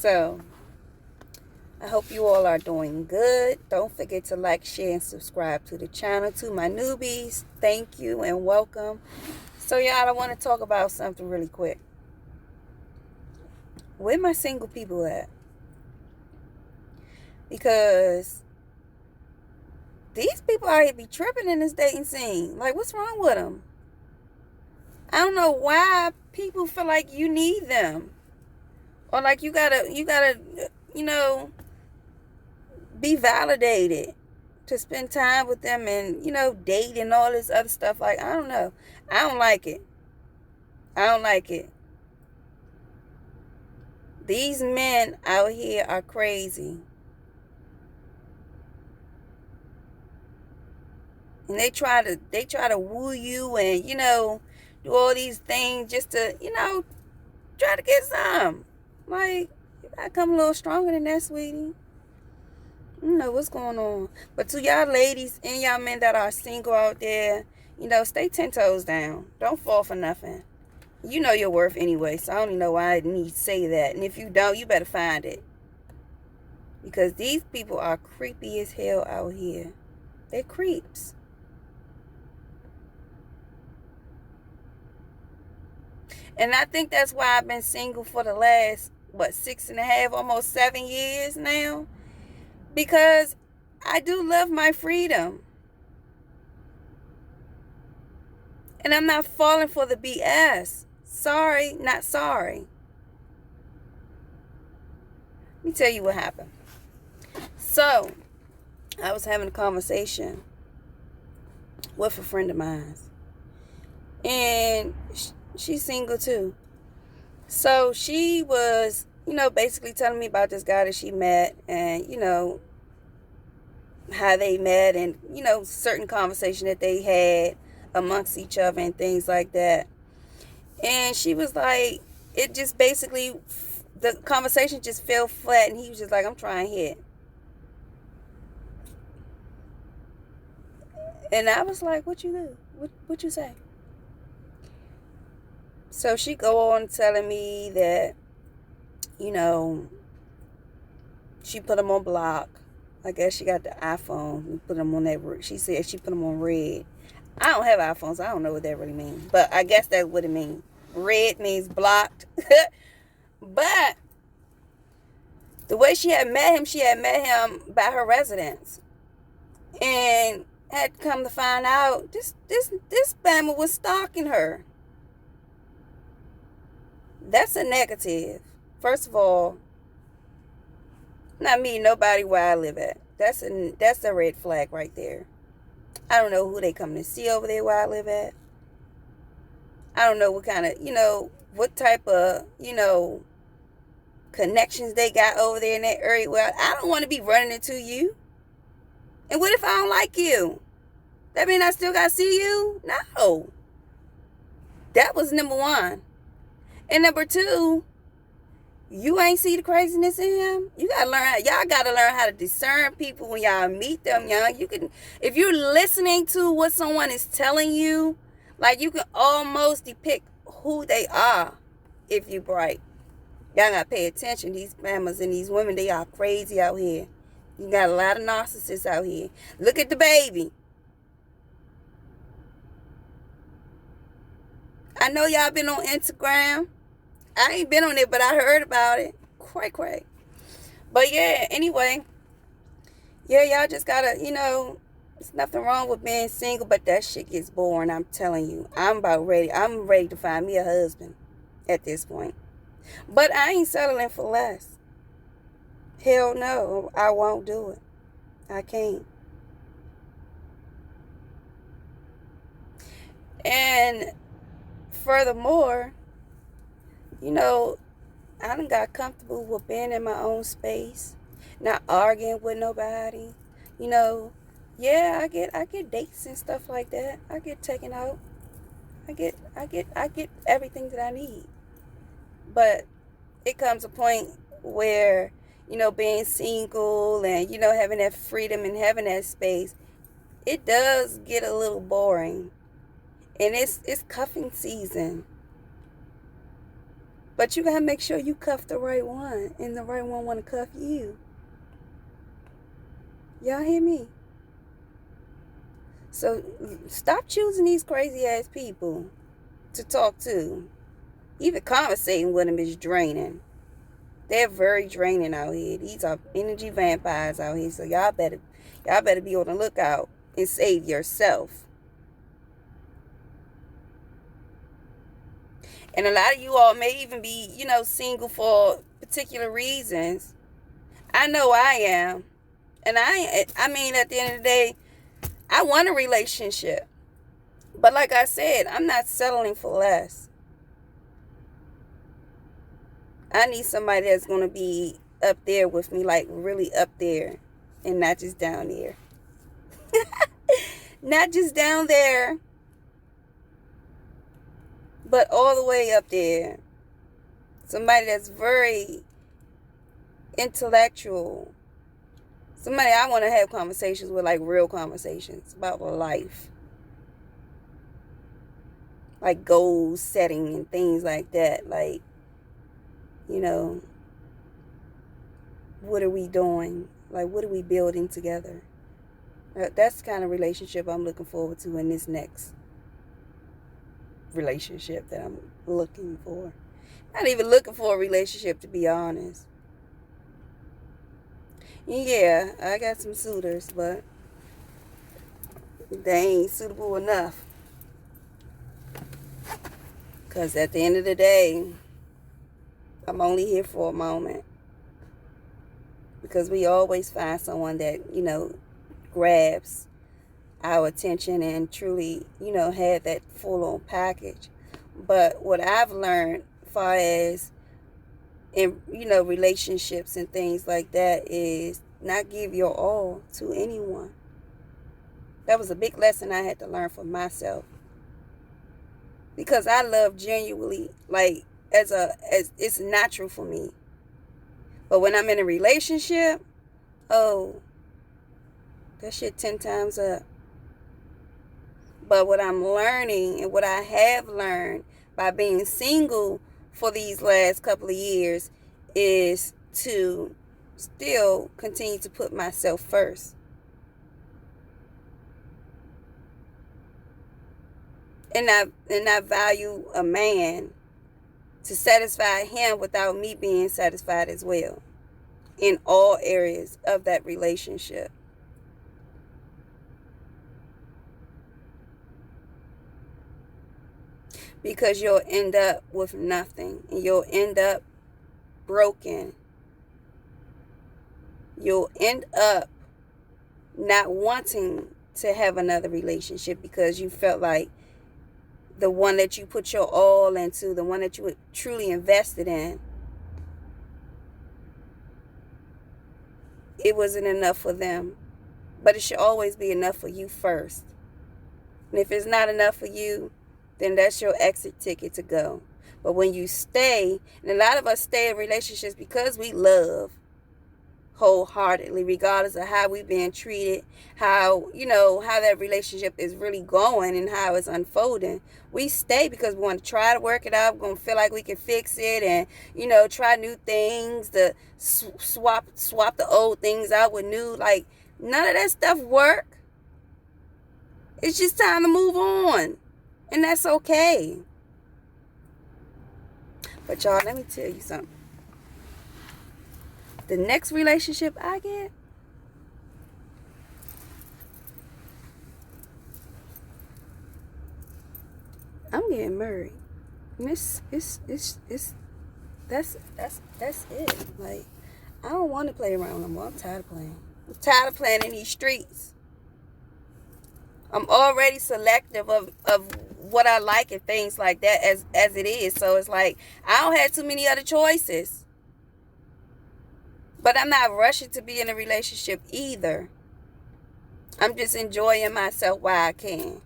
So, I hope you all are doing good. Don't forget to like, share, and subscribe to the channel. To my newbies, thank you and welcome. So, y'all, I want to talk about something really quick. Where my single people at? Because these people out here be tripping in this dating scene. Like, what's wrong with them? I don't know why people feel like you need them. Or like you gotta, be validated to spend time with them and, date and all this other stuff. Like, I don't know. I don't like it. I don't like it. These men out here are crazy. And they try to woo you and, do all these things just to, try to get some. Like, you gotta come a little stronger than that, sweetie. You know what's going on. But to y'all ladies and y'all men that are single out there, stay 10 toes down. Don't fall for nothing. You know your worth anyway, so I don't even know why I need to say that. And if you don't, you better find it. Because these people are creepy as hell out here. They're creeps. And I think that's why I've been single for the last, 6.5, almost 7 years now. Because I do love my freedom. And I'm not falling for the BS. Sorry, not sorry. Let me tell you what happened. So, I was having a conversation with a friend of mine. And she's single too. So she was, basically telling me about this guy that she met and, how they met and, certain conversation that they had amongst each other and things like that. And she was like, it just basically, the conversation just fell flat and he was just like, I'm trying to hit. And I was like, what you do? What you say? So she go on telling me that, she put him on block. I guess she got the iPhone and put him on that. She said she put him on red. I don't have iPhones. So I don't know what that really means. But I guess that's what it means. Red means blocked. But the way she had met him by her residence. And had come to find out this spammer was stalking her. That's a negative. First of all, not meeting nobody where I live at. That's a red flag right there. I don't know who they coming to see over there where I live at. I don't know what kind of, what type of, connections they got over there in that area. Well, I don't want to be running into you. And what if I don't like you? That mean I still got to see you? No. That was number one. And number two, you ain't see the craziness in him. Y'all gotta learn how to discern people when y'all meet them, y'all. If you're listening to what someone is telling you, like you can almost depict who they are if you bright. Y'all gotta pay attention. These mamas and these women, they are crazy out here. You got a lot of narcissists out here. Look at the baby. I know y'all been on Instagram. I ain't been on it, but I heard about it. Cray. But yeah, anyway. Yeah, y'all just gotta, there's nothing wrong with being single, but that shit gets boring, I'm telling you. I'm ready to find me a husband at this point. But I ain't settling for less. Hell no, I won't do it. I can't. And furthermore, I done got comfortable with being in my own space, not arguing with nobody. Yeah, I get dates and stuff like that. I get taken out. I get everything that I need. But it comes a point where, being single and, having that freedom and having that space, it does get a little boring. And it's cuffing season. But you gotta make sure you cuff the right one, and the right one wanna cuff you. Y'all hear me? So stop choosing these crazy ass people to talk to. Even conversating with them is draining. They're very draining out here. These are energy vampires out here. So y'all better be on the lookout and save yourself. And a lot of you all may even be, single for particular reasons. I know I am. And I mean, at the end of the day, I want a relationship. But like I said, I'm not settling for less. I need somebody that's going to be up there with me, like really up there, and not just down there. Not just down there, but all the way up there. Somebody that's very intellectual. Somebody I want to have conversations with, like real conversations about life. Like goal setting and things like that. Like, what are we doing? Like, what are we building together? That's the kind of relationship I'm looking forward to in this next relationship that I'm looking for. Not even looking for a relationship, to be honest. Yeah, I got some suitors, but they ain't suitable enough. Because at the end of the day, I'm only here for a moment. Because we always find someone that, grabs our attention and truly, had that full-on package. But what I've learned as far as in, relationships and things like that is not give your all to anyone. That was a big lesson I had to learn for myself. Because I love genuinely, like, as it's natural for me. But when I'm in a relationship, oh, that shit 10 times up. But what I'm learning and what I have learned by being single for these last couple of years is to still continue to put myself first. And I value a man to satisfy him without me being satisfied as well in all areas of that relationship. Because you'll end up with nothing, and you'll end up broken. You'll end up not wanting to have another relationship because you felt like the one that you put your all into, the one that you truly invested in, it wasn't enough for them. But it should always be enough for you first. And if it's not enough for you, then that's your exit ticket to go. But when you stay, and a lot of us stay in relationships because we love wholeheartedly, regardless of how we've been treated, how that relationship is really going and how it's unfolding. We stay because we want to try to work it out. We're going to feel like we can fix it and, try new things, to swap the old things out with new. Like, none of that stuff work. It's just time to move on. And that's okay. But y'all, let me tell you something. The next relationship I get, I'm getting married. And that's it. Like, I don't want to play around no more. I'm tired of playing. I'm tired of playing in these streets. I'm already selective of what I like and things like that as it is. So it's like I don't have too many other choices. But I'm not rushing to be in a relationship either. I'm just enjoying myself while I can.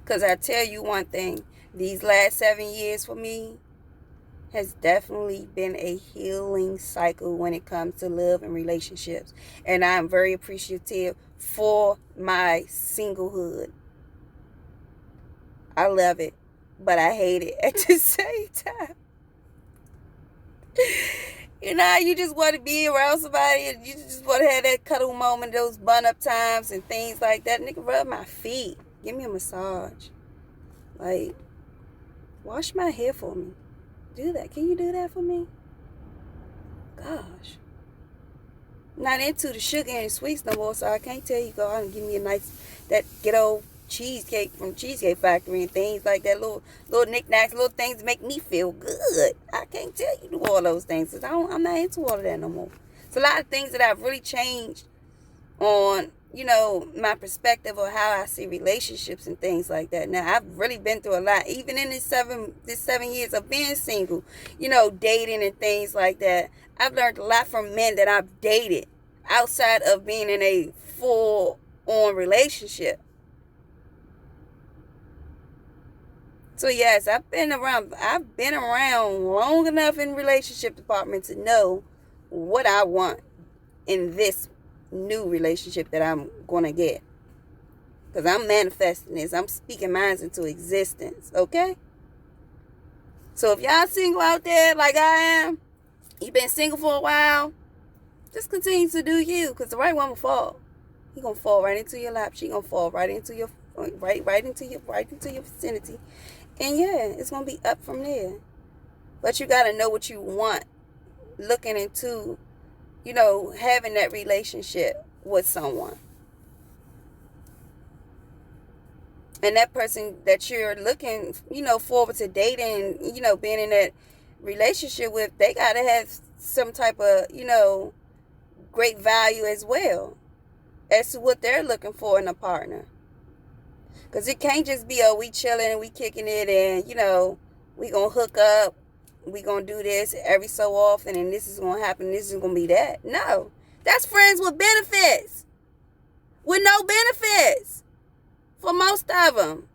Because I tell you one thing, these last 7 years for me has definitely been a healing cycle when it comes to love and relationships. And I'm very appreciative for my singlehood. I love it, but I hate it at the same time. You know, you just want to be around somebody and you just want to have that cuddle moment, those bun-up times and things like that. Nigga, rub my feet. Give me a massage. Like, wash my hair for me. Do that. Can you do that for me? Gosh. Not into the sugar and sweets no more, so I can't tell you go out and give me a nice, that ghetto cheesecake from Cheesecake Factory and things like that, little knickknacks, little things that make me feel good. I can't tell you do all those things, because I'm not into all of that no more. It's a lot of things that I've really changed on, you know, my perspective of how I see relationships and things like that. Now, I've really been through a lot, even in this 7 years of being single, you know, dating and things like that. I've learned a lot from men that I've dated outside of being in a full-on relationship. So yes, I've been around long enough in relationship department to know what I want in this new relationship that I'm going to get. Because I'm manifesting this. I'm speaking minds into existence. Okay? So if y'all single out there like I am, you've been single for a while, just continue to do you. Because the right one will fall. He going to fall right into your lap. She going to fall right into your into your vicinity. And yeah, it's going to be up from there. But you got to know what you want. Looking into, you know, having that relationship with someone. And that person that you're looking, you know, forward to dating, you know, being in that relationship with, they got to have some type of, you know, great value as well as to what they're looking for in a partner. Because it can't just be, oh, we chilling and we kicking it and, you know, we going to hook up. We going to do this every so often and this is going to happen. This is going to be that. No. That's friends with benefits. With no benefits. For most of them.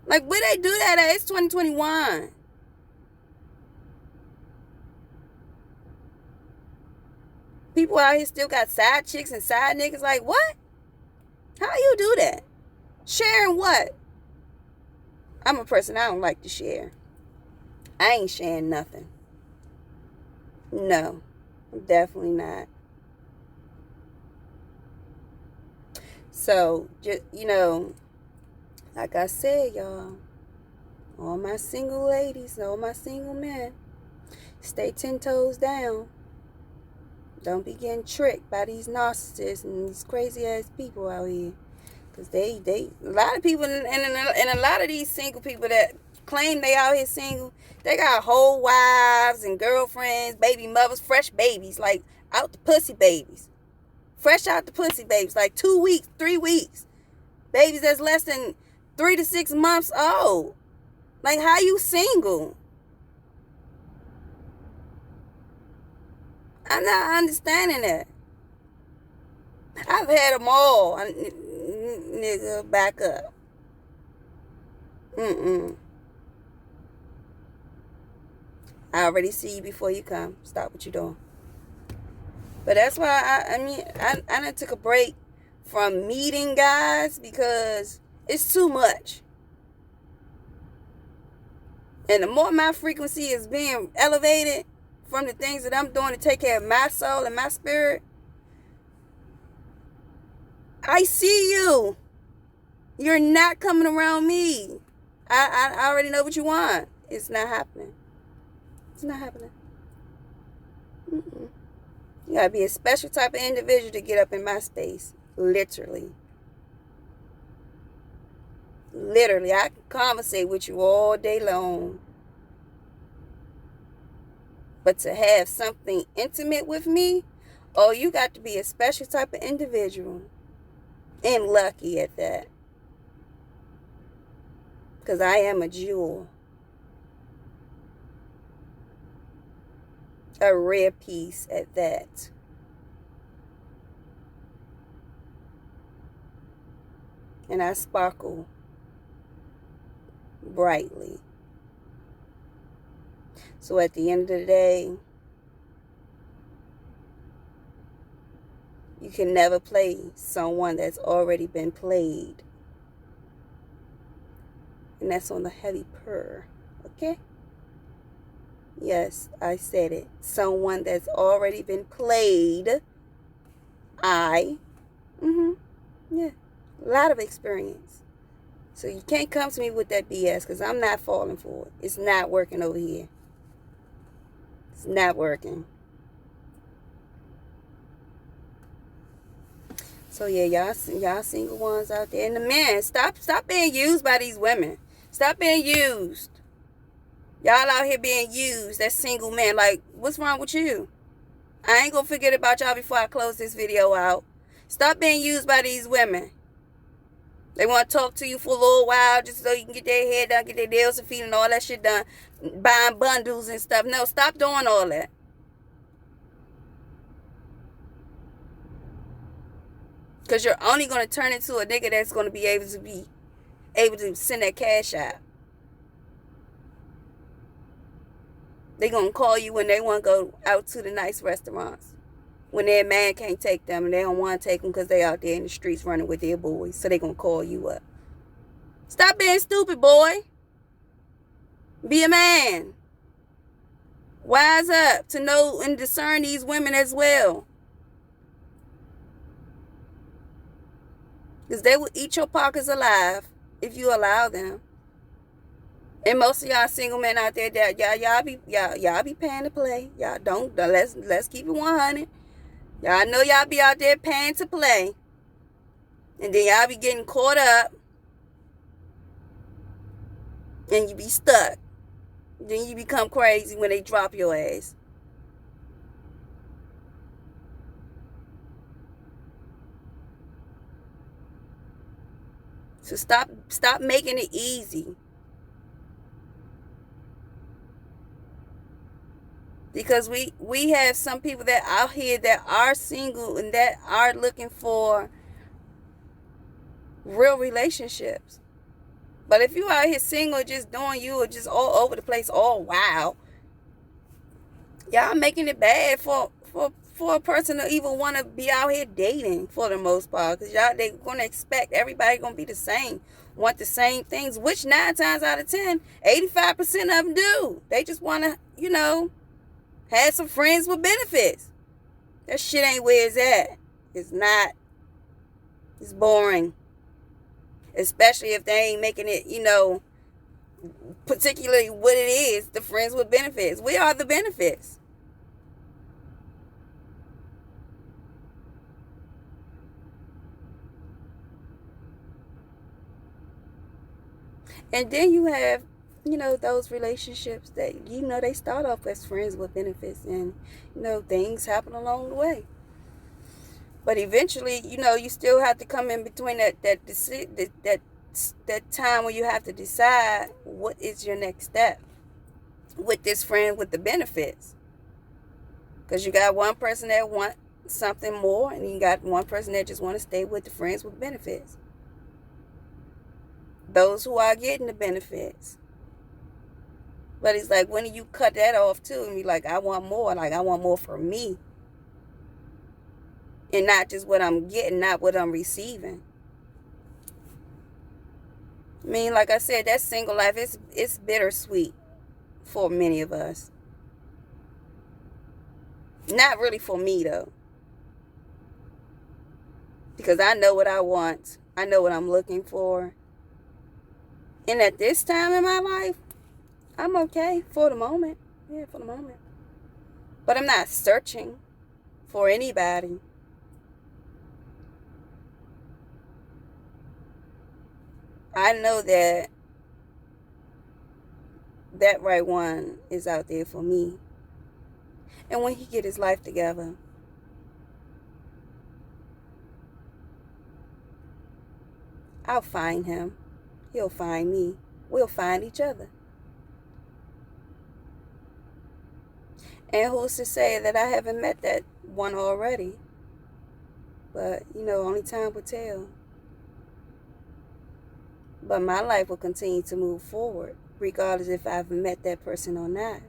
Like, where they do that at? It's 2021. People out here still got side chicks and side niggas. Like, what? How you do that? Sharing what? I'm a person, I don't like to share. I ain't sharing nothing. No, I'm definitely not. So, just, you know, like I said, y'all, all my single ladies, all my single men, stay 10 toes down. Don't be getting tricked by these narcissists and these crazy ass people out here. Because they a lot of people, and a lot of these single people that claim they out here single, they got whole wives and girlfriends, baby mothers, fresh babies, like out the pussy babies. Fresh out the pussy babies, like 2 weeks, 3 weeks. Babies that's less than 3 to 6 months old. Like, how you single? I'm not understanding that. I've had them all. Nigga, back up. I already see you before you come. Stop what you're doing. But that's why I done took a break from meeting guys because it's too much. And the more my frequency is being elevated from the things that I'm doing to take care of my soul and my spirit, I see you. You're not coming around me. I already know what you want. It's not happening. It's not happening. You gotta be a special type of individual to get up in my space. Literally. Literally. I can conversate with you all day long. But to have something intimate with me, oh, you got to be a special type of individual. And lucky at that. Because I am a jewel. A rare piece at that. And I sparkle brightly. So at the end of the day, you can never play someone that's already been played. And that's on the heavy purr. Okay? Yes, I said it. Someone that's already been played. Yeah, a lot of experience. So you can't come to me with that BS because I'm not falling for it. It's not working over here. It's not working. So yeah, y'all single ones out there, and the men, stop being used by these women. Stop being used. Y'all out here being used. That single man. Like, what's wrong with you? I ain't gonna forget about y'all before I close this video out. Stop being used by these women. They want to talk to you for a little while just so you can get their hair done, get their nails and feet and all that shit done. Buying bundles and stuff. No, stop doing all that. Because you're only going to turn into a nigga that's going to be able to send that cash out. They going to call you when they want to go out to the nice restaurants. When their man can't take them and they don't want to take them because they out there in the streets running with their boys. So they going to call you up. Stop being stupid, boy. Be a man. Wise up to know and discern these women as well. Because they will eat your pockets alive if you allow them. And most of y'all single men out there, that y'all be paying to play. Y'all don't. Let's keep it 100. Y'all know y'all be out there paying to play. And then y'all be getting caught up. And you be stuck. Then you become crazy when they drop your ass. So stop making it easy. Because we have some people that out here that are single and that are looking for real relationships. But if you out here single, just doing you or just all over the place, all wild, y'all making it bad for a person to even want to be out here dating for the most part. Because y'all, they going to expect everybody going to be the same, want the same things, which 9 times out of 10, 85% of them do. They just want to, have some friends with benefits. That shit ain't where it's at. It's not. It's boring. Especially if they ain't making it, particularly what it is, the friends with benefits. We are the benefits. And then you have, those relationships that, they start off as friends with benefits and, things happen along the way. But eventually, you still have to come in between that time when you have to decide what is your next step with this friend with the benefits. Because you got one person that want something more, and you got one person that just want to stay with the friends with benefits. Those who are getting the benefits. But it's like, when do you cut that off too? And be like, I want more. Like, I want more for me. And not just what I'm getting, not what I'm receiving. I mean, like I said, that single life, it's bittersweet for many of us. Not really for me, though. Because I know what I want. I know what I'm looking for. And at this time in my life, I'm okay for the moment. Yeah, for the moment. But I'm not searching for anybody. I know that right one is out there for me. And when he get his life together, I'll find him. He'll find me. We'll find each other. And who's to say that I haven't met that one already? But, only time will tell. But my life will continue to move forward, regardless if I've met that person or not.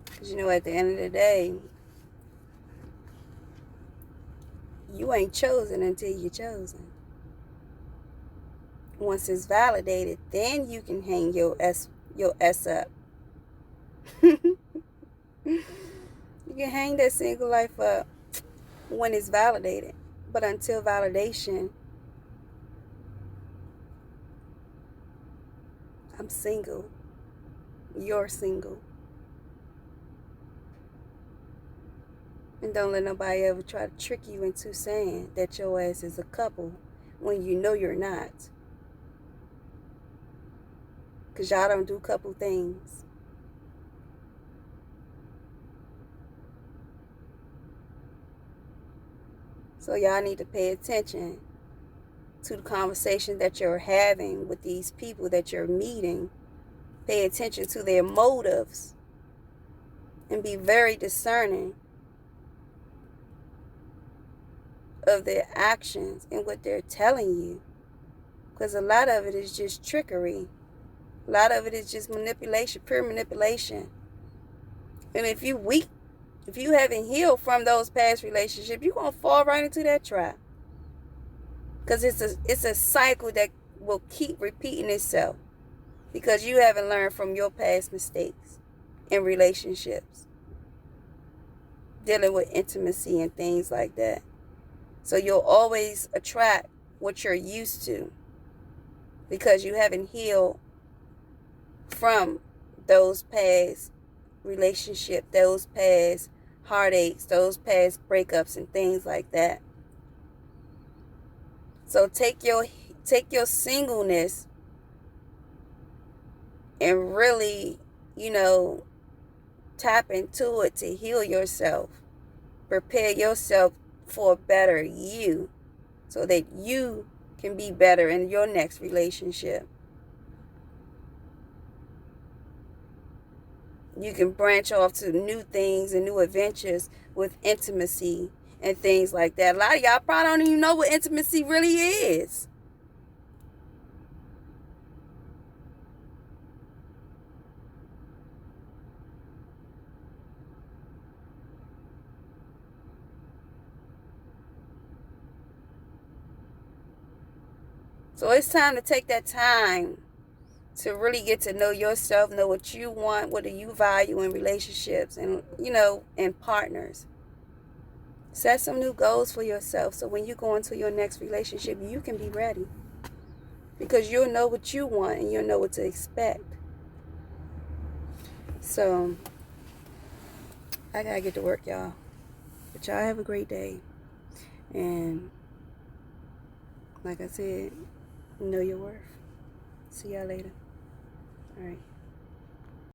Because, at the end of the day, you ain't chosen until you're chosen. Once it's validated, then you can hang your S up. You can hang that single life up when it's validated. But until validation, I'm single. You're single. And don't let nobody ever try to trick you into saying that your ass is a couple when you know you're not. Because y'all don't do couple things. So y'all need to pay attention to the conversation that you're having with these people that you're meeting. Pay attention to their motives and be very discerning of their actions and what they're telling you. Because a lot of it is just trickery. A lot of it is just manipulation, pure manipulation. And if you weak, if you haven't healed from those past relationships, you're going to fall right into that trap. Because it's a cycle that will keep repeating itself. Because you haven't learned from your past mistakes in relationships. Dealing with intimacy and things like that. So you'll always attract what you're used to. Because you haven't healed from those past relationships, those past heartaches, those past breakups and things like that. So take your singleness and really, tap into it to heal yourself. Prepare yourself for a better you so that you can be better in your next relationship. You can branch off to new things and new adventures with intimacy and things like that. A lot of y'all probably don't even know what intimacy really is. So it's time to take that time to really get to know yourself, know what you want, what do you value in relationships and, and partners. Set some new goals for yourself so when you go into your next relationship, you can be ready. Because you'll know what you want and you'll know what to expect. So, I gotta get to work, y'all. But y'all have a great day. And, like I said, know your worth. See y'all later. All right.